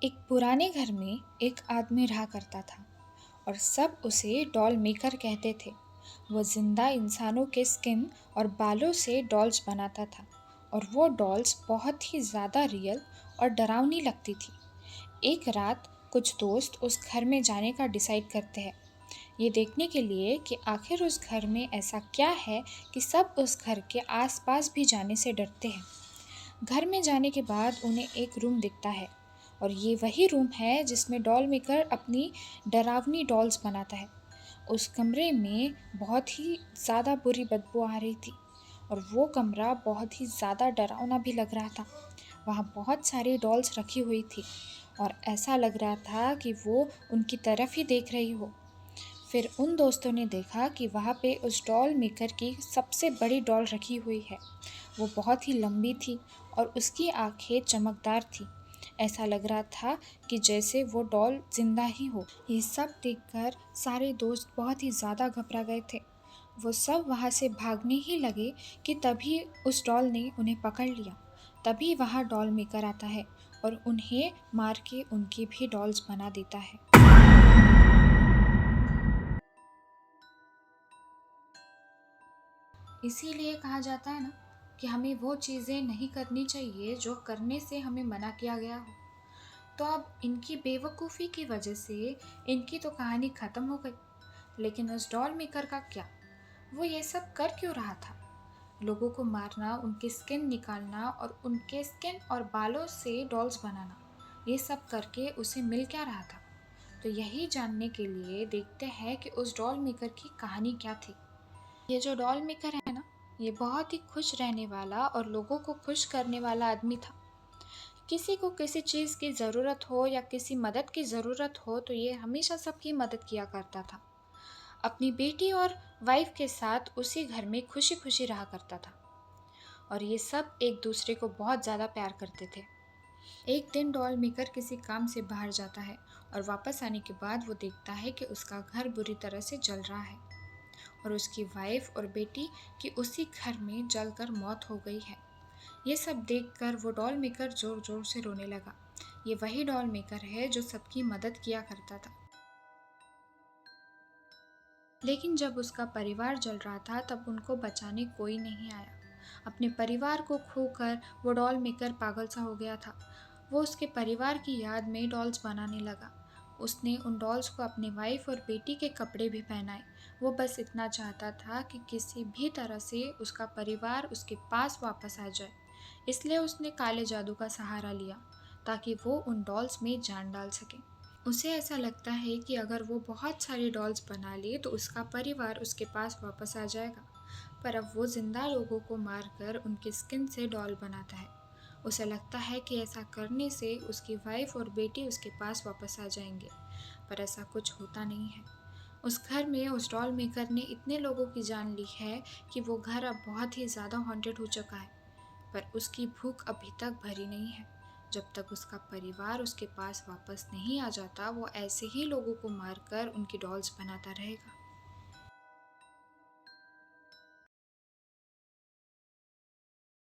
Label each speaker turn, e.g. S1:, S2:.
S1: एक पुराने घर में एक आदमी रहा करता था और सब उसे डॉल मेकर कहते थे। वो जिंदा इंसानों के स्किन और बालों से डॉल्स बनाता था और वो डॉल्स बहुत ही ज़्यादा रियल और डरावनी लगती थी। एक रात कुछ दोस्त उस घर में जाने का डिसाइड करते हैं, ये देखने के लिए कि आखिर उस घर में ऐसा क्या है कि सब उस घर के आसपास भी जाने से डरते हैं। घर में जाने के बाद उन्हें एक रूम दिखता है और ये वही रूम है जिसमें डॉल मेकर अपनी डरावनी डॉल्स बनाता है। उस कमरे में बहुत ही ज़्यादा बुरी बदबू आ रही थी और वो कमरा बहुत ही ज़्यादा डरावना भी लग रहा था। वहाँ बहुत सारी डॉल्स रखी हुई थी और ऐसा लग रहा था कि वो उनकी तरफ ही देख रही हो। फिर उन दोस्तों ने देखा कि वहाँ पे उस डॉल मेकर की सबसे बड़ी डॉल रखी हुई है। वो बहुत ही लंबी थी और उसकी आंखें चमकदार थी। ऐसा लग रहा था कि जैसे वो डॉल जिंदा ही हो। ये सब देखकर सारे दोस्त बहुत ही ज़्यादा घबरा गए थे। वो सब वहाँ से भागने ही लगे कि तभी उस डॉल ने उन्हें पकड़ लिया। तभी वहाँ डॉल मेकर आता है और उन्हें मार के उनकी भी डॉल्स बना देता है। इसीलिए कहा जाता है ना कि हमें वो चीज़ें नहीं करनी चाहिए जो करने से हमें मना किया गया हो। तो अब इनकी बेवकूफ़ी की वजह से इनकी तो कहानी ख़त्म हो गई। लेकिन उस डॉल मेकर का क्या? वो ये सब कर क्यों रहा था? लोगों को मारना, उनकी स्किन निकालना और उनके स्किन और बालों से डॉल्स बनाना, ये सब करके उसे मिल क्या रहा था? तो यही जानने के लिए देखते हैं कि उस डॉल मेकर की कहानी क्या थी। ये जो डॉल मेकर है ना, ये बहुत ही खुश रहने वाला और लोगों को खुश करने वाला आदमी था। किसी को किसी चीज़ की ज़रूरत हो या किसी मदद की ज़रूरत हो तो ये हमेशा सबकी मदद किया करता था। अपनी बेटी और वाइफ के साथ उसी घर में खुशी खुशी रहा करता था और ये सब एक दूसरे को बहुत ज़्यादा प्यार करते थे। एक दिन डॉल मेकर किसी काम से बाहर जाता है और वापस आने के बाद वो देखता है कि उसका घर बुरी तरह से जल रहा है और उसकी वाइफ और बेटी की उसी घर में जलकर मौत हो गई है। ये सब देखकर वो डॉल मेकर जोर जोर से रोने लगा। ये वही डॉल मेकर है जो सबकी मदद किया करता था। लेकिन जब उसका परिवार जल रहा था तब उनको बचाने कोई नहीं आया। अपने परिवार को खोकर वो डॉल मेकर पागल सा हो गया था। वो उसके परिवार की याद में डॉल्स बनाने लगा। उसने उन डॉल्स को अपने वाइफ और बेटी के कपड़े भी पहनाए। वो बस इतना चाहता था कि किसी भी तरह से उसका परिवार उसके पास वापस आ जाए। इसलिए उसने काले जादू का सहारा लिया ताकि वो उन डॉल्स में जान डाल सके। उसे ऐसा लगता है कि अगर वो बहुत सारी डॉल्स बना ले तो उसका परिवार उसके पास वापस आ जाएगा। पर अब वो जिंदा लोगों को मारकर उनकी स्किन से डॉल बनाता है। उसे लगता है कि ऐसा करने से उसकी वाइफ और बेटी उसके पास वापस आ जाएंगे, पर ऐसा कुछ होता नहीं है। उस घर में उस डॉल मेकर ने इतने लोगों की जान ली है कि वो घर अब बहुत ही ज़्यादा हॉन्टेड हो चुका है। पर उसकी भूख अभी तक भरी नहीं है। जब तक उसका परिवार उसके पास वापस नहीं आ जाता वो ऐसे ही लोगों को मारकर उनकी डॉल्स बनाता रहेगा।